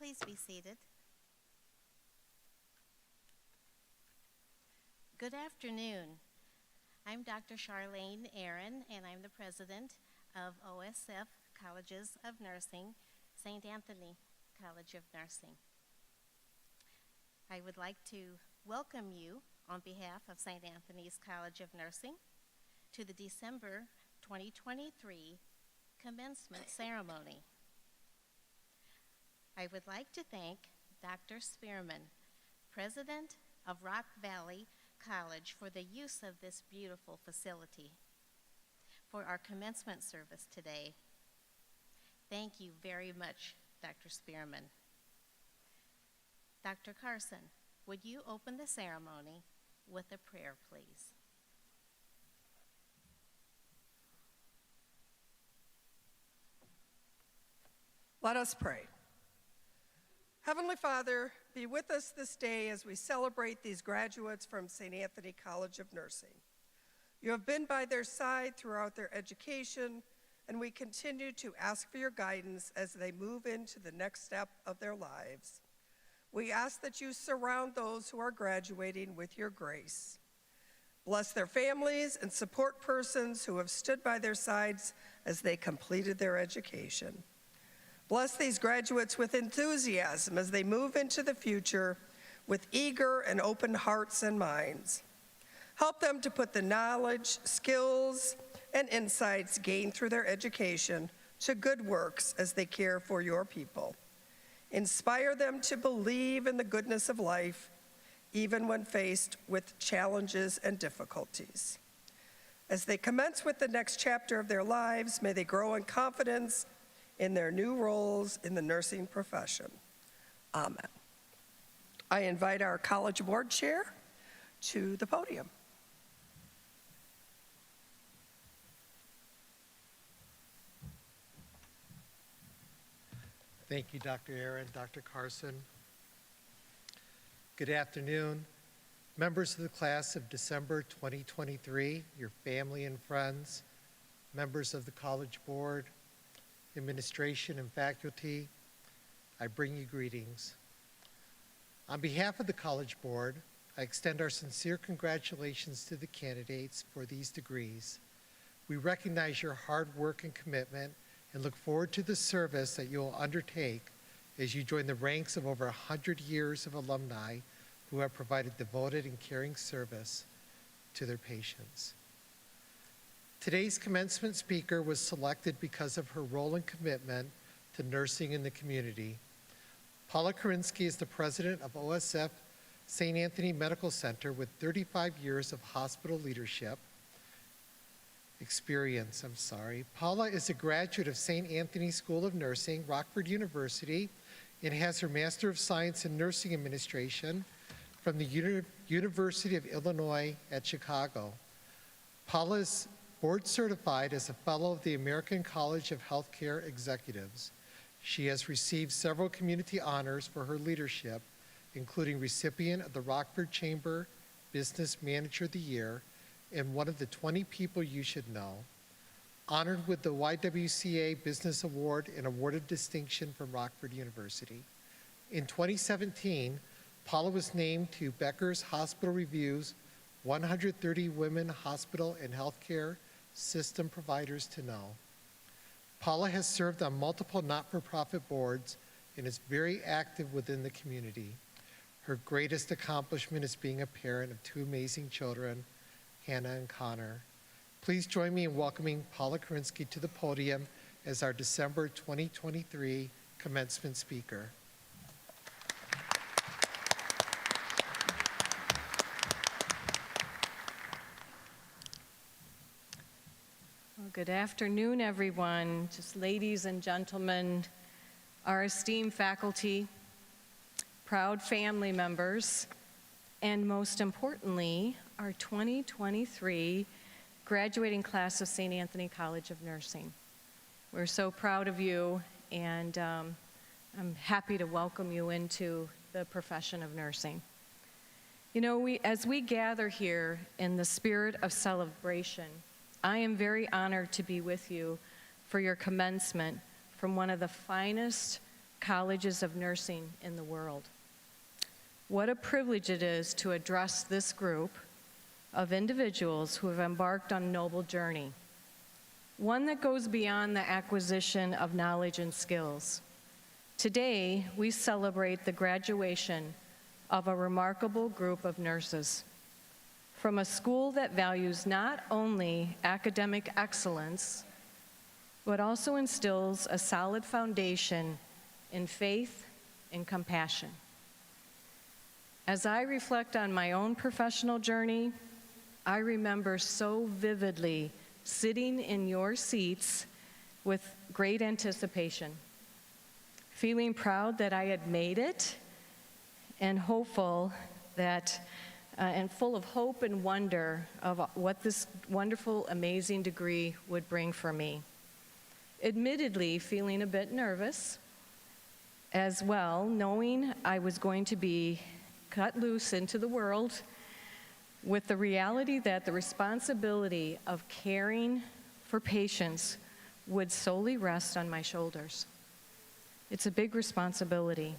Please be seated. Good afternoon. I'm Dr. Charlene Aaron, and I'm the president of OSF Colleges of Nursing, St. Anthony College of Nursing. I would like to welcome you on behalf of St. Anthony's College of Nursing to the December 2023 commencement ceremony. I would like to thank Dr. Spearman, president of Rock Valley College, for the use of this beautiful facility for our commencement service today. Thank you very much, Dr. Spearman. Dr. Carson, would you open the ceremony with a prayer, please? Let us pray. Heavenly Father, be with us this day as we celebrate these graduates from St. Anthony College of Nursing. You have been by their side throughout their education, and we continue to ask for your guidance as they move into the next step of their lives. We ask that you surround those who are graduating with your grace. Bless their families and support persons who have stood by their sides as they completed their education. Bless these graduates with enthusiasm as they move into the future with eager and open hearts and minds. Help them to put the knowledge, skills, and insights gained through their education to good works as they care for your people. Inspire them to believe in the goodness of life, even when faced with challenges and difficulties. As they commence with the next chapter of their lives, may they grow in confidence in their new roles in the nursing profession. Amen. I invite our College Board Chair to the podium. Thank you, Dr. Aaron, Dr. Carson. Good afternoon, members of the class of December 2023, your family and friends, members of the College Board, administration and faculty, I bring you greetings. On behalf of the College Board, I extend our sincere congratulations to the candidates for these degrees. We recognize your hard work and commitment and look forward to the service that you will undertake as you join the ranks of over 100 years of alumni who have provided devoted and caring service to their patients. Today's commencement speaker was selected because of her role and commitment to nursing in the community. Paula Korinsky is the president of OSF St. Anthony Medical Center with 35 years of hospital leadership experience. Paula is a graduate of St. Anthony School of Nursing, Rockford University, and has her Master of Science in Nursing Administration from the University of Illinois at Chicago. Paula is board certified as a fellow of the American College of Healthcare Executives. She has received several community honors for her leadership, including recipient of the Rockford Chamber Business Manager of the Year and one of the 20 people you should know, honored with the YWCA Business Award and Award of Distinction from Rockford University. In 2017, Paula was named to Becker's Hospital Review's 130 Women Hospital and Healthcare System Providers to Know. Paula has served on multiple not-for-profit boards and is very active within the community. Her greatest accomplishment is being a parent of two amazing children, Hannah and Connor. Please join me in welcoming Paula Korinsky to the podium as our December 2023 commencement speaker. Well, good afternoon, everyone. Just ladies and gentlemen, our esteemed faculty, proud family members, and most importantly, our 2023 graduating class of St. Anthony College of Nursing. We're so proud of you, and I'm happy to welcome you into the profession of nursing. You know, as we gather here in the spirit of celebration, I am very honored to be with you for your commencement from one of the finest colleges of nursing in the world. What a privilege it is to address this group of individuals who have embarked on a noble journey, one that goes beyond the acquisition of knowledge and skills. Today, we celebrate the graduation of a remarkable group of nurses from a school that values not only academic excellence, but also instills a solid foundation in faith and compassion. As I reflect on my own professional journey, I remember so vividly sitting in your seats with great anticipation, feeling proud that I had made it, and hopeful that, and full of hope and wonder of what this wonderful, amazing degree would bring for me. Admittedly, feeling a bit nervous as well, knowing I was going to be cut loose into the world with the reality that the responsibility of caring for patients would solely rest on my shoulders. It's a big responsibility.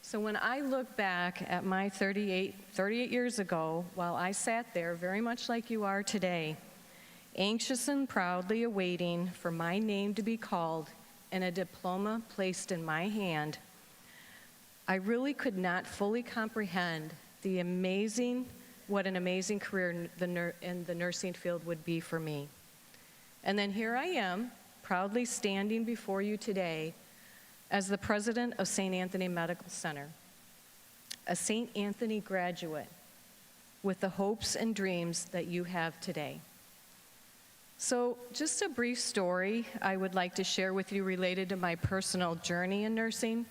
So when I look back at my 38 years ago, while I sat there very much like you are today, anxious and proudly awaiting for my name to be called and a diploma placed in my hand, I really could not fully comprehend what an amazing career in the nursing field would be for me. And then here I am, proudly standing before you today as the president of St. Anthony Medical Center, a St. Anthony graduate with the hopes and dreams that you have today. So just a brief story I would like to share with you related to my personal journey in nursing.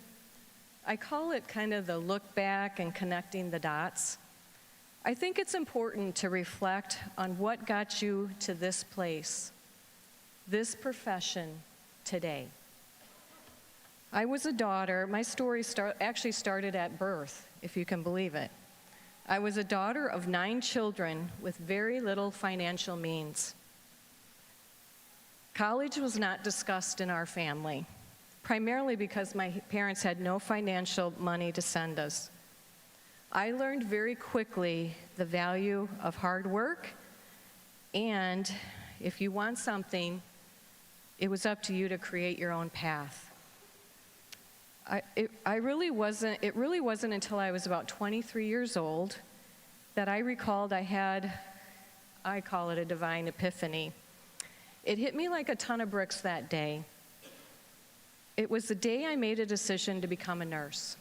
I call it kind of the look back and connecting the dots. I think it's important to reflect on what got you to this place, this profession today. I was a daughter. My story actually started at birth, if you can believe it. I was a daughter of 9 children with very little financial means. College was not discussed in our family, primarily because my parents had no financial money to send us. I learned very quickly the value of hard work, and if you want something, it was up to you to create your own path. It really wasn't until I was about 23 years old that I recalled I call it a divine epiphany. It hit me like a ton of bricks that day. It was the day I made a decision to become a nurse.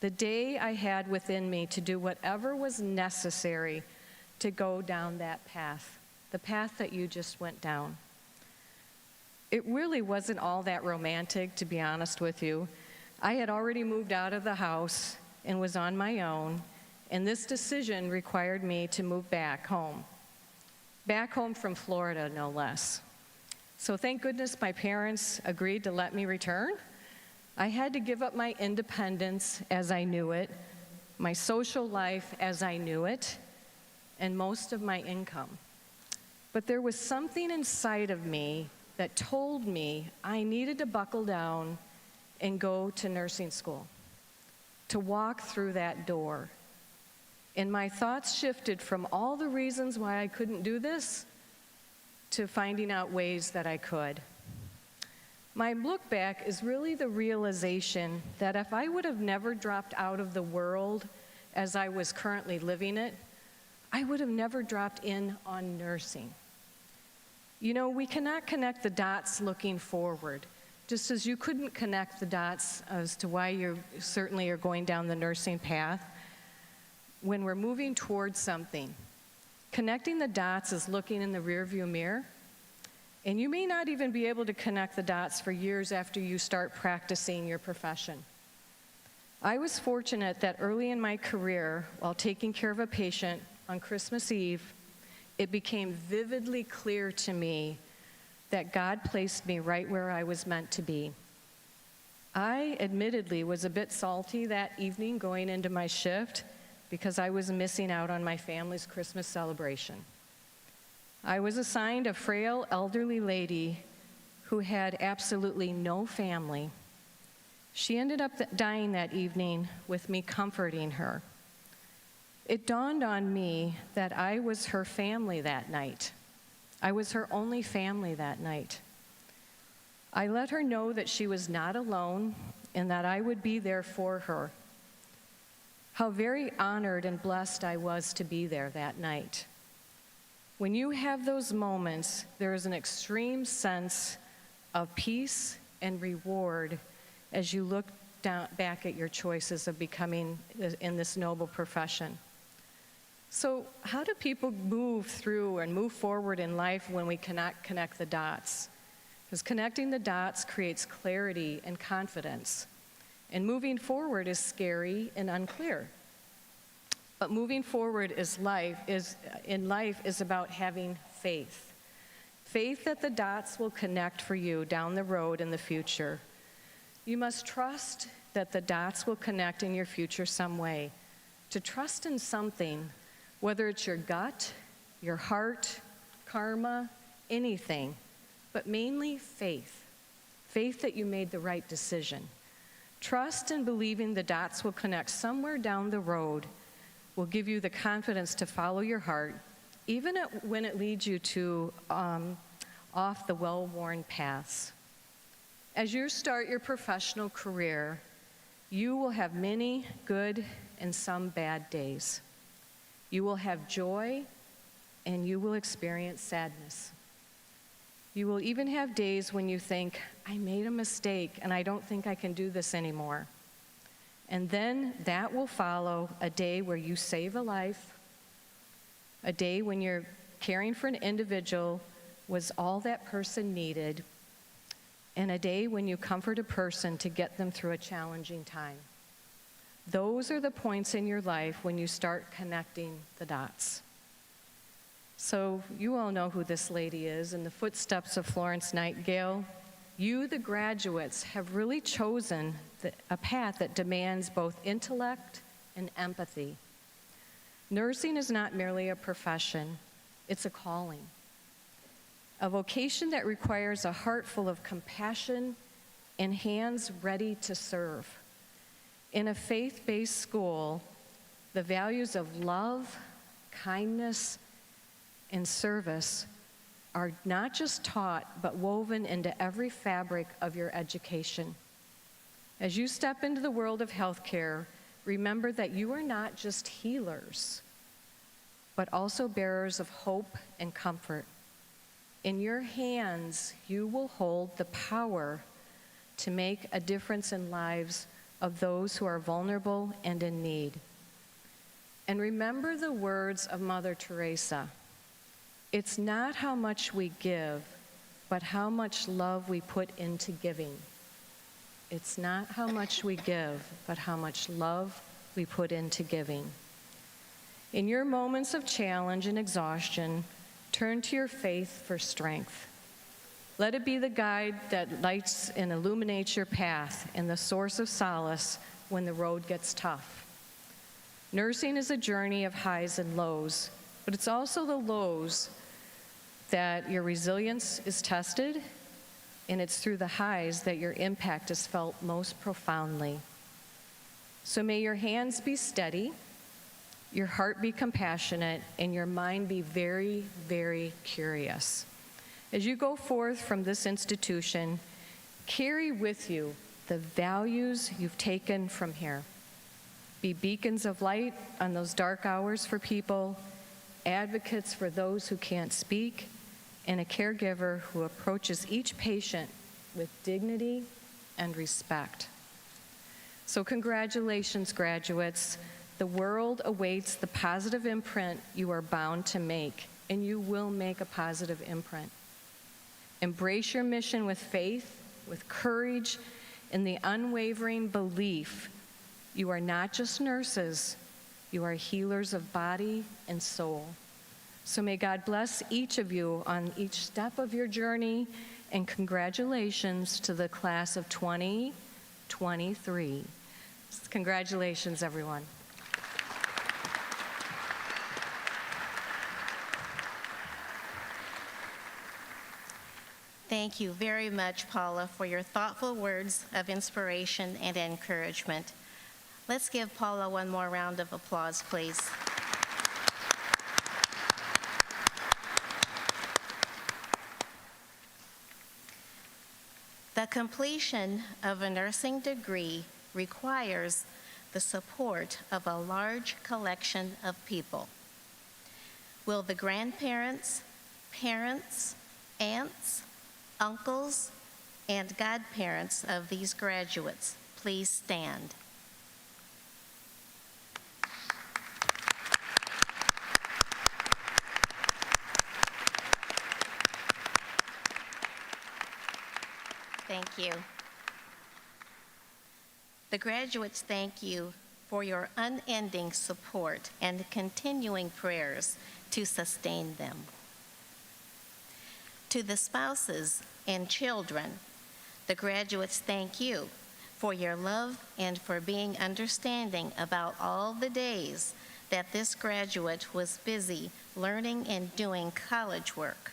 The day I had within me to do whatever was necessary to go down that path, the path that you just went down. It really wasn't all that romantic, to be honest with you. I had already moved out of the house and was on my own, and this decision required me to move back home from Florida, no less. So thank goodness my parents agreed to let me return. I had to give up my independence as I knew it, my social life as I knew it, and most of my income. But there was something inside of me that told me I needed to buckle down and go to nursing school, to walk through that door. And my thoughts shifted from all the reasons why I couldn't do this to finding out ways that I could. My look back is really the realization that if I would have never dropped out of the world as I was currently living it, I would have never dropped in on nursing. You know, we cannot connect the dots looking forward, just as you couldn't connect the dots as to why you certainly are going down the nursing path. When we're moving towards something, connecting the dots is looking in the rearview mirror, and you may not even be able to connect the dots for years after you start practicing your profession. I was fortunate that early in my career, while taking care of a patient on Christmas Eve, it became vividly clear to me that God placed me right where I was meant to be. I admittedly was a bit salty that evening going into my shift because I was missing out on my family's Christmas celebration. I was assigned a frail elderly lady who had absolutely no family She ended up dying that evening with me comforting her. It dawned on me that I was her family that night. I was her only family that night. I let her know that she was not alone and that I would be there for her. How very honored and blessed I was to be there that night. When you have those moments, there is an extreme sense of peace and reward as you look back at your choices of becoming in this noble profession. So how do people move through and move forward in life when we cannot connect the dots? Because connecting the dots creates clarity and confidence. And moving forward is scary and unclear. But moving forward in life is about having faith. Faith that the dots will connect for you down the road in the future. You must trust that the dots will connect in your future some way. To trust in something, whether it's your gut, your heart, karma, anything, but mainly faith. Faith that you made the right decision. Trust and believing the dots will connect somewhere down the road will give you the confidence to follow your heart, even when it leads you to off the well-worn paths. As you start your professional career, you will have many good and some bad days. You will have joy, and you will experience sadness. You will even have days when you think, I made a mistake, and I don't think I can do this anymore. And then that will follow a day where you save a life, a day when you're caring for an individual was all that person needed, and a day when you comfort a person to get them through a challenging time. Those are the points in your life when you start connecting the dots. So you all know who this lady is. In the footsteps of Florence Nightingale, you, the graduates, have really chosen a path that demands both intellect and empathy. Nursing is not merely a profession, it's a calling. A vocation that requires a heart full of compassion and hands ready to serve. In a faith-based school, the values of love, kindness, and service are not just taught, but woven into every fabric of your education. As you step into the world of healthcare, remember that you are not just healers, but also bearers of hope and comfort. In your hands, you will hold the power to make a difference in lives of those who are vulnerable and in need. And remember the words of Mother Teresa. It's not how much we give, but how much love we put into giving. It's not how much we give, but how much love we put into giving. In your moments of challenge and exhaustion, turn to your faith for strength. Let it be the guide that lights and illuminates your path and the source of solace when the road gets tough. Nursing is a journey of highs and lows, but it's also the lows that your resilience is tested, and it's through the highs that your impact is felt most profoundly. So may your hands be steady, your heart be compassionate, and your mind be very, very curious. As you go forth from this institution, carry with you the values you've taken from here. Be beacons of light on those dark hours for people, advocates for those who can't speak, and a caregiver who approaches each patient with dignity and respect. So congratulations, graduates. The world awaits the positive imprint you are bound to make, and you will make a positive imprint. Embrace your mission with faith, with courage, and the unwavering belief you are not just nurses, you are healers of body and soul. So may God bless each of you on each step of your journey, and congratulations to the class of 2023. Congratulations, everyone. Thank you very much, Paula, for your thoughtful words of inspiration and encouragement. Let's give Paula one more round of applause, please. The completion of a nursing degree requires the support of a large collection of people. Will the grandparents, parents, aunts, uncles, and godparents of these graduates please stand? Thank you. The graduates thank you for your unending support and continuing prayers to sustain them. To the spouses and children, the graduates thank you for your love and for being understanding about all the days that this graduate was busy learning and doing college work.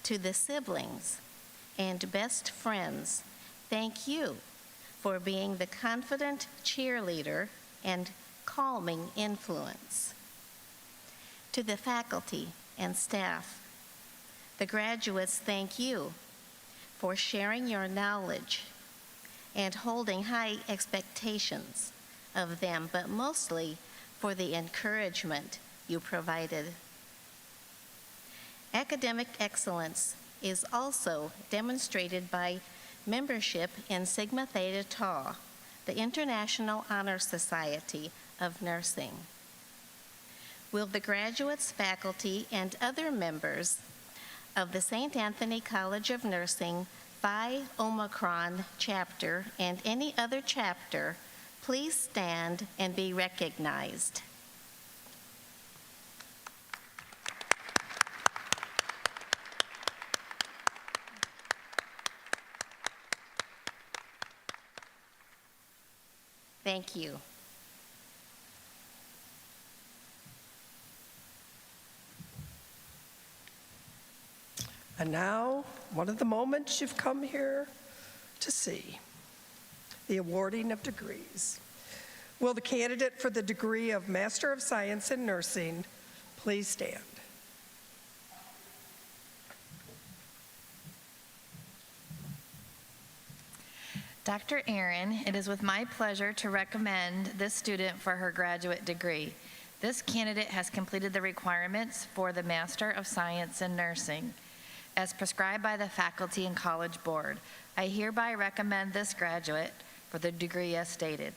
To the siblings and best friends, thank you for being the confident cheerleader and calming influence. To the faculty and staff, the graduates thank you for sharing your knowledge and holding high expectations of them, but mostly for the encouragement you provided. Academic excellence is also demonstrated by membership in Sigma Theta Tau, the International Honor Society of Nursing. Will the graduates, faculty, and other members of the St. Anthony College of Nursing Phi Omicron chapter and any other chapter please stand and be recognized? Thank you. And now, one of the moments you've come here to see, the awarding of degrees. Will the candidate for the degree of Master of Science in Nursing please stand? Dr. Aaron, it is with my pleasure to recommend this student for her graduate degree. This candidate has completed the requirements for the Master of Science in Nursing, as prescribed by the Faculty and College Board. I hereby recommend this graduate for the degree as stated.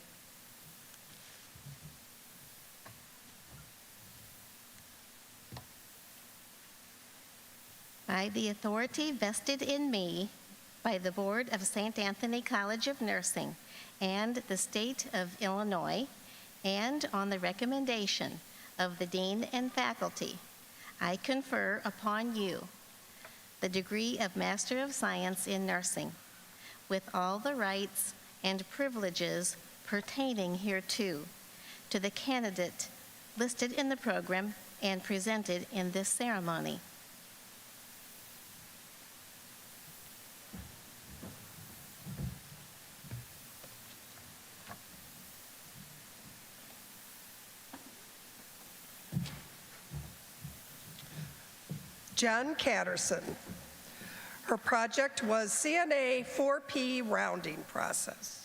By the authority vested in me by the Board of St. Anthony College of Nursing and the State of Illinois, and on the recommendation of the Dean and faculty, I confer upon you the degree of Master of Science in Nursing, with all the rights and privileges pertaining hereto, to the candidate listed in the program and presented in this ceremony. Jen Catterson. Her project was CNA 4P rounding process.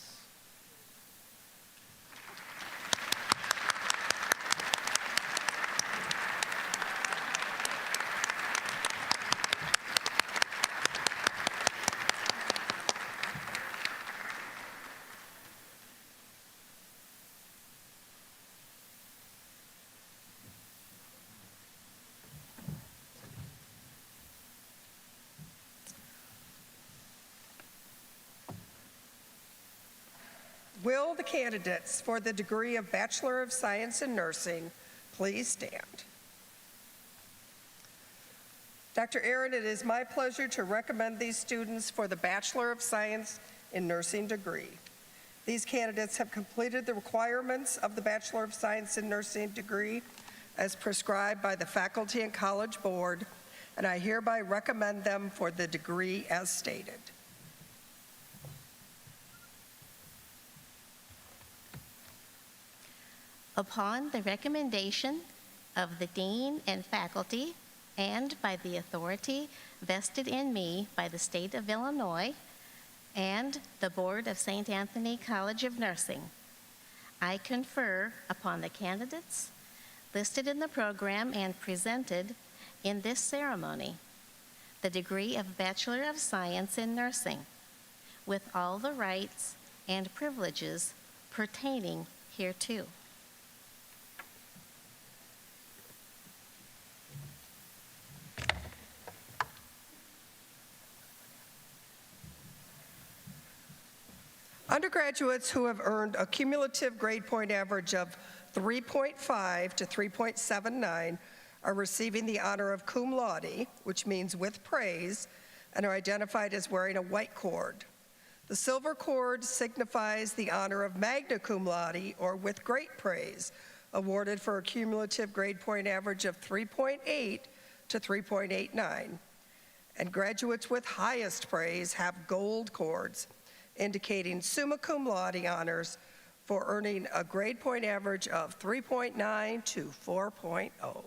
Will the candidates for the degree of Bachelor of Science in Nursing please stand? Dr. Aaron, it is my pleasure to recommend these students for the Bachelor of Science in Nursing degree. These candidates have completed the requirements of the Bachelor of Science in Nursing degree as prescribed by the Faculty and College Board and I hereby recommend them for the degree as stated. Upon the recommendation of the dean and faculty, and by the authority vested in me by the state of Illinois and the board of St. Anthony College of Nursing, I confer upon the candidates listed in the program and presented in this ceremony the degree of Bachelor of Science in Nursing, with all the rights and privileges pertaining hereto. Undergraduates who have earned a cumulative grade point average of 3.5 to 3.79 are receiving the honor of cum laude, which means with praise, and are identified as wearing a white cord. The silver cord signifies the honor of magna cum laude, or with great praise, awarded for a cumulative grade point average of 3.8 to 3.89. And graduates with highest praise have gold cords, indicating summa cum laude honors for earning a grade point average of 3.9 to 4.0.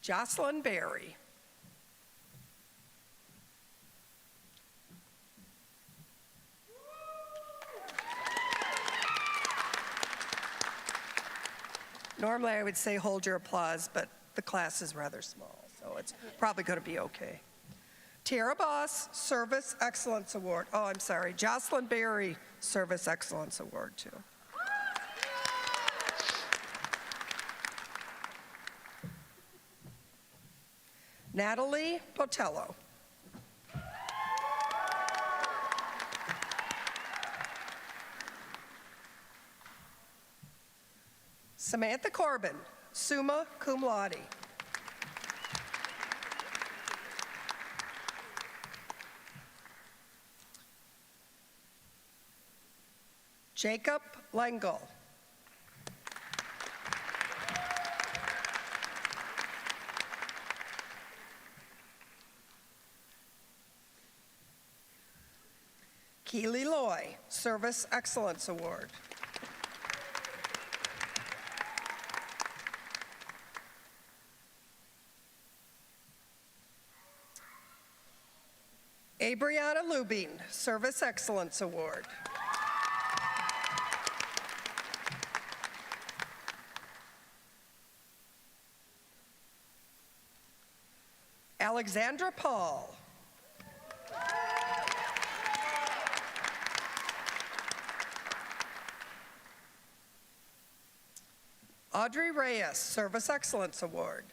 Jocelyn Berry. Normally I would say hold your applause, but the class is rather small, so it's probably going to be okay. Tara Boss, Service Excellence Award. Oh, I'm sorry, Jocelyn Berry, Service Excellence Award, too. Natalie Botello. Samantha Corbin, summa cum laude. Jacob Lengel. Keely Loy, Service Excellence Award. Abriana Lubin, Service Excellence Award. Alexandra Paul. Audrey Reyes, Service Excellence Award.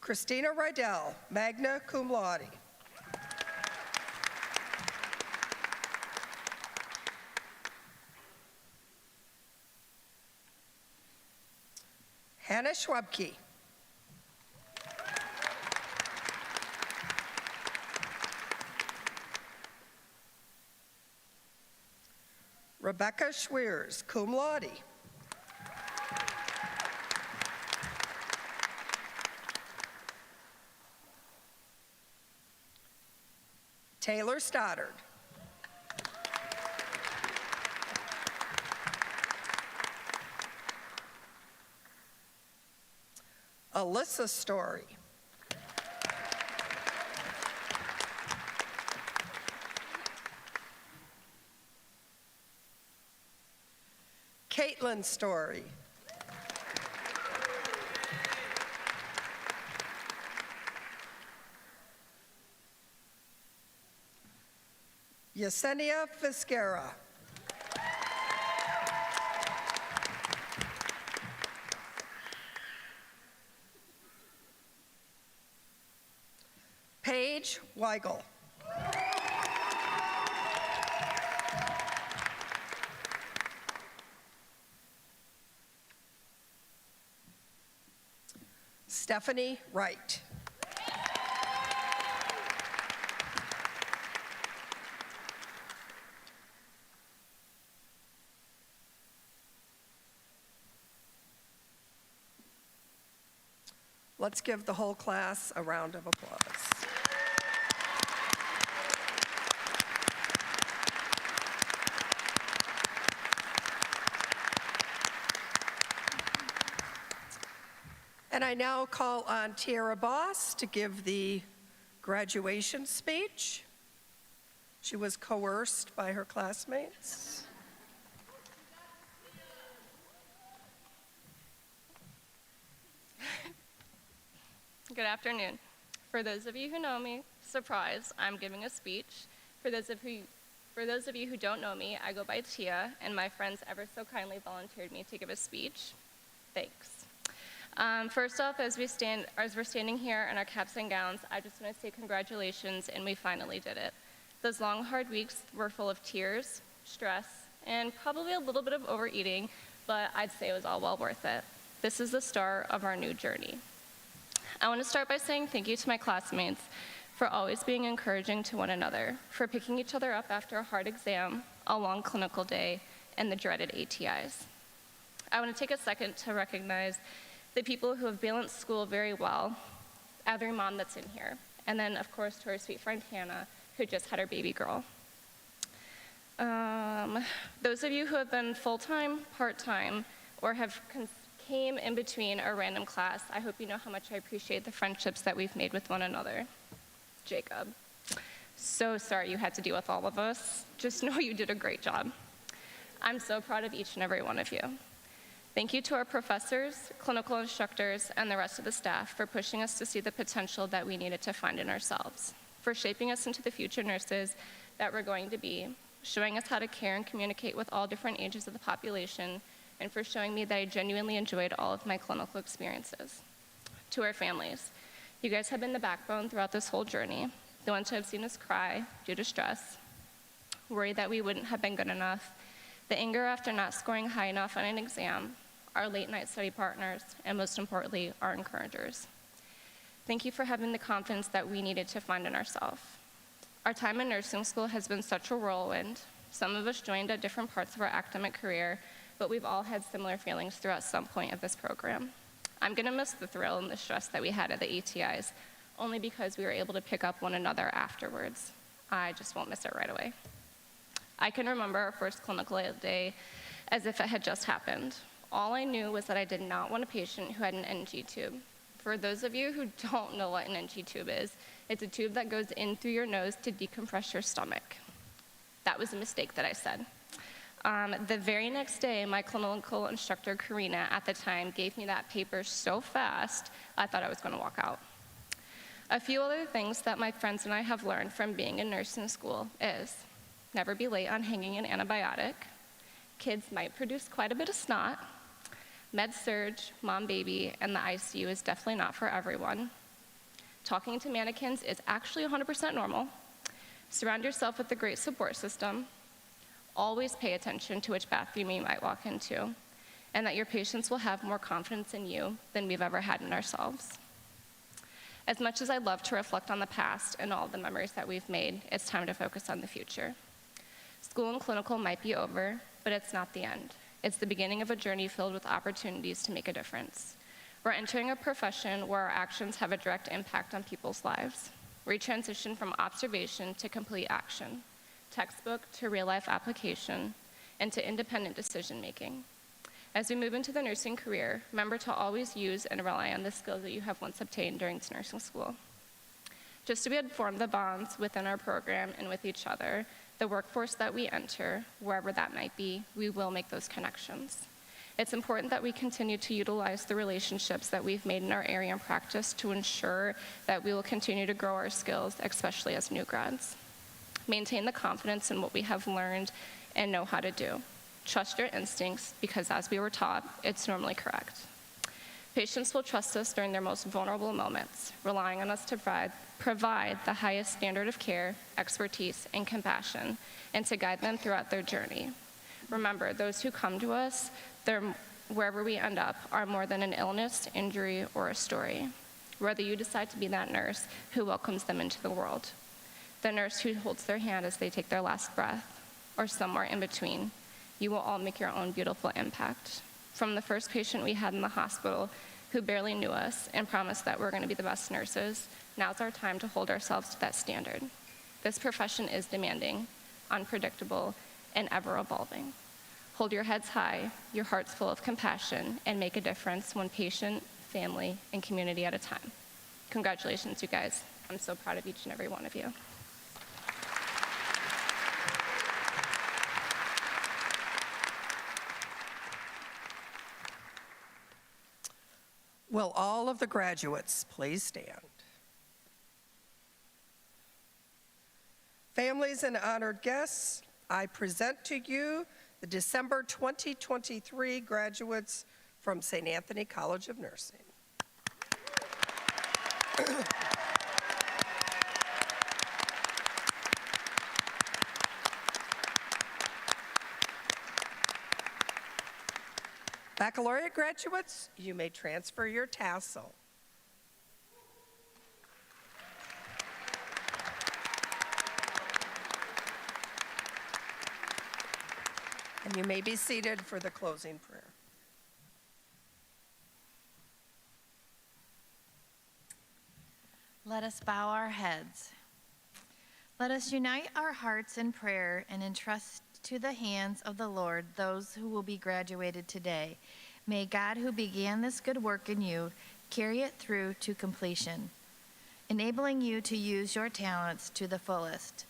Christina Rydell, magna cum laude. Hannah Schwabke. Rebecca Schweers, cum laude. Taylor Stoddard. Alyssa Story. Caitlin Story. Yesenia Fiscara. Paige Weigel. Stephanie Wright. Let's give the whole class a round of applause. And I now call on Tiara Boss to give the graduation speech. She was coerced by her classmates. Good afternoon. For those of you who know me, surprise, I'm giving a speech. For those of you who don't know me, I go by Tia, and my friends ever so kindly volunteered me to give a speech. Thanks. First off, as we're standing here in our caps and gowns, I just want to say congratulations, and we finally did it. Those long, hard weeks were full of tears, stress, and probably a little bit of overeating, but I'd say it was all well worth it. This is the start of our new journey. I want to start by saying thank you to my classmates for always being encouraging to one another, for picking each other up after a hard exam, a long clinical day, and the dreaded ATIs. I want to take a second to recognize the people who have balanced school very well, every mom that's in here, and then, of course, to our sweet friend Hannah, who just had her baby girl. Those of you who have been full-time, part-time, or have came in between a random class, I hope you know how much I appreciate the friendships that we've made with one another. Jacob, so sorry you had to deal with all of us. Just know you did a great job. I'm so proud of each and every one of you. Thank you to our professors, clinical instructors, and the rest of the staff for pushing us to see the potential that we needed to find in ourselves, for shaping us into the future nurses that we're going to be, showing us how to care and communicate with all different ages of the population, and for showing me that I genuinely enjoyed all of my clinical experiences. To our families, you guys have been the backbone throughout this whole journey, the ones who have seen us cry due to stress, worried that we wouldn't have been good enough, the anger after not scoring high enough on an exam, our late-night study partners, and most importantly, our encouragers. Thank you for having the confidence that we needed to find in ourselves. Our time in nursing school has been such a whirlwind. Some of us joined at different parts of our academic career, but we've all had similar feelings throughout some point of this program. I'm gonna miss the thrill and the stress that we had at the ATIs, only because we were able to pick up one another afterwards. I just won't miss it right away. I can remember our first clinical day as if it had just happened. All I knew was that I did not want a patient who had an NG tube. For those of you who don't know what an NG tube is, it's a tube that goes in through your nose to decompress your stomach. That was a mistake that I said. The very next day, my clinical instructor, Karina, at the time, gave me that paper so fast, I thought I was going to walk out. A few other things that my friends and I have learned from being in nursing school is never be late on hanging an antibiotic. Kids might produce quite a bit of snot. Med-surg, mom-baby, and the ICU is definitely not for everyone. Talking to mannequins is actually 100% normal. Surround yourself with a great support system. Always pay attention to which bathroom you might walk into, and that your patients will have more confidence in you than we've ever had in ourselves. As much as I'd love to reflect on the past and all the memories that we've made, it's time to focus on the future. School and clinical might be over, but it's not the end. It's the beginning of a journey filled with opportunities to make a difference. We're entering a profession where our actions have a direct impact on people's lives. We transition from observation to complete action, textbook to real-life application, and to independent decision-making. As we move into the nursing career, remember to always use and rely on the skills that you have once obtained during nursing school. Just to be informed the bonds within our program and with each other, the workforce that we enter, wherever that might be, we will make those connections. It's important that we continue to utilize the relationships that we've made in our area and practice to ensure that we will continue to grow our skills, especially as new grads. Maintain the confidence in what we have learned and know how to do. Trust your instincts, because as we were taught, it's normally correct. Patients will trust us during their most vulnerable moments, relying on us to provide the highest standard of care, expertise, and compassion, and to guide them throughout their journey. Remember, those who come to us, wherever we end up, are more than an illness, injury, or a story. Whether you decide to be that nurse who welcomes them into the world, the nurse who holds their hand as they take their last breath, or somewhere in between, you will all make your own beautiful impact. From the first patient we had in the hospital who barely knew us and promised that we're going to be the best nurses, now's our time to hold ourselves to that standard. This profession is demanding, unpredictable, and ever-evolving. Hold your heads high, your hearts full of compassion, and make a difference one patient, family, and community at a time. Congratulations, you guys. I'm so proud of each and every one of you. Will all of the graduates please stand? Families and honored guests, I present to you the December 2023 graduates from St. Anthony College of Nursing. Baccalaureate graduates, you may transfer your tassel. And you may be seated for the closing prayer. Let us bow our heads. Let us unite our hearts in prayer and entrust to the hands of the Lord those who will be graduated today. May God, who began this good work in you, carry it through to completion, enabling you to use your talents to the fullest.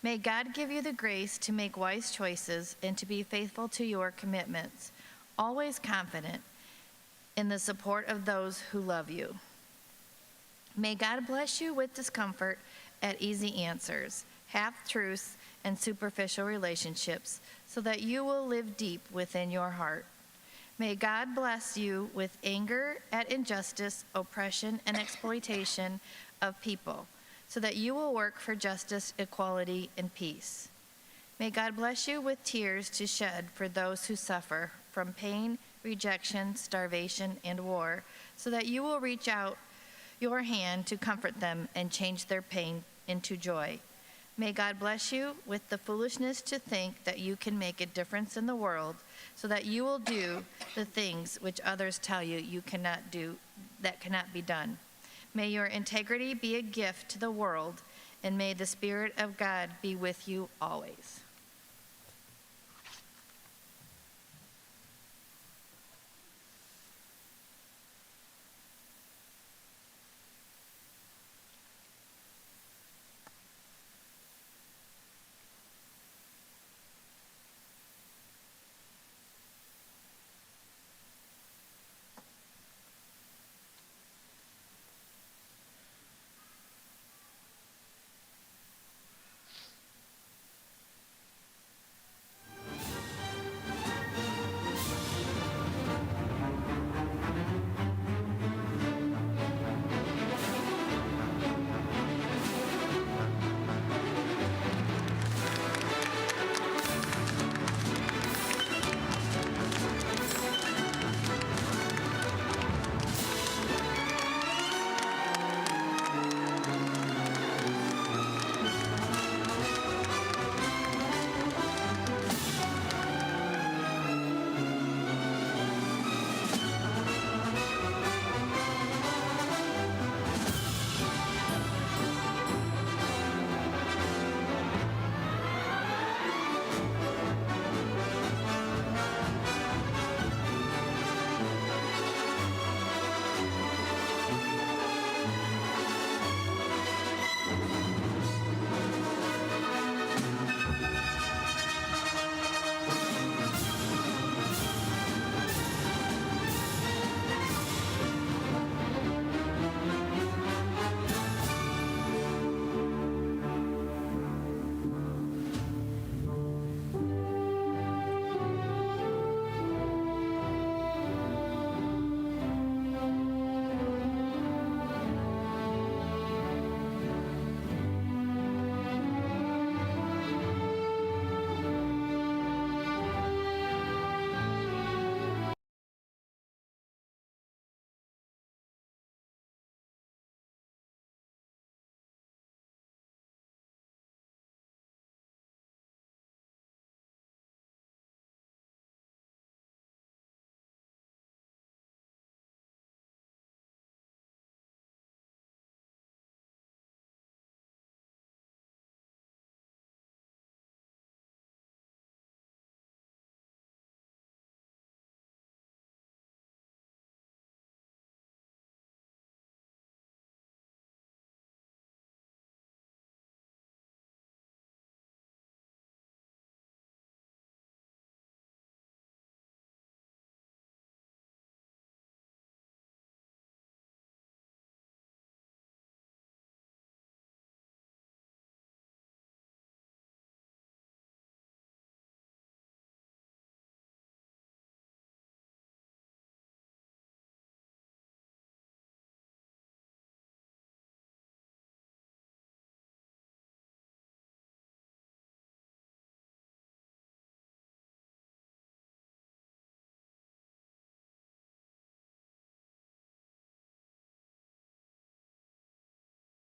May God give you the grace to make wise choices and to be faithful to your commitments, always confident in the support of those who love you. May God bless you with discomfort at easy answers, half-truths, and superficial relationships, so that you will live deep within your heart. May God bless you with anger at injustice, oppression, and exploitation of people, so that you will work for justice, equality, and peace. May God bless you with tears to shed for those who suffer from pain, rejection, starvation, and war, so that you will reach out your hand to comfort them and change their pain into joy. May God bless you with the foolishness to think that you can make a difference in the world, so that you will do the things which others tell you you cannot do, that cannot be done. May your integrity be a gift to the world, and may the Spirit of God be with you always.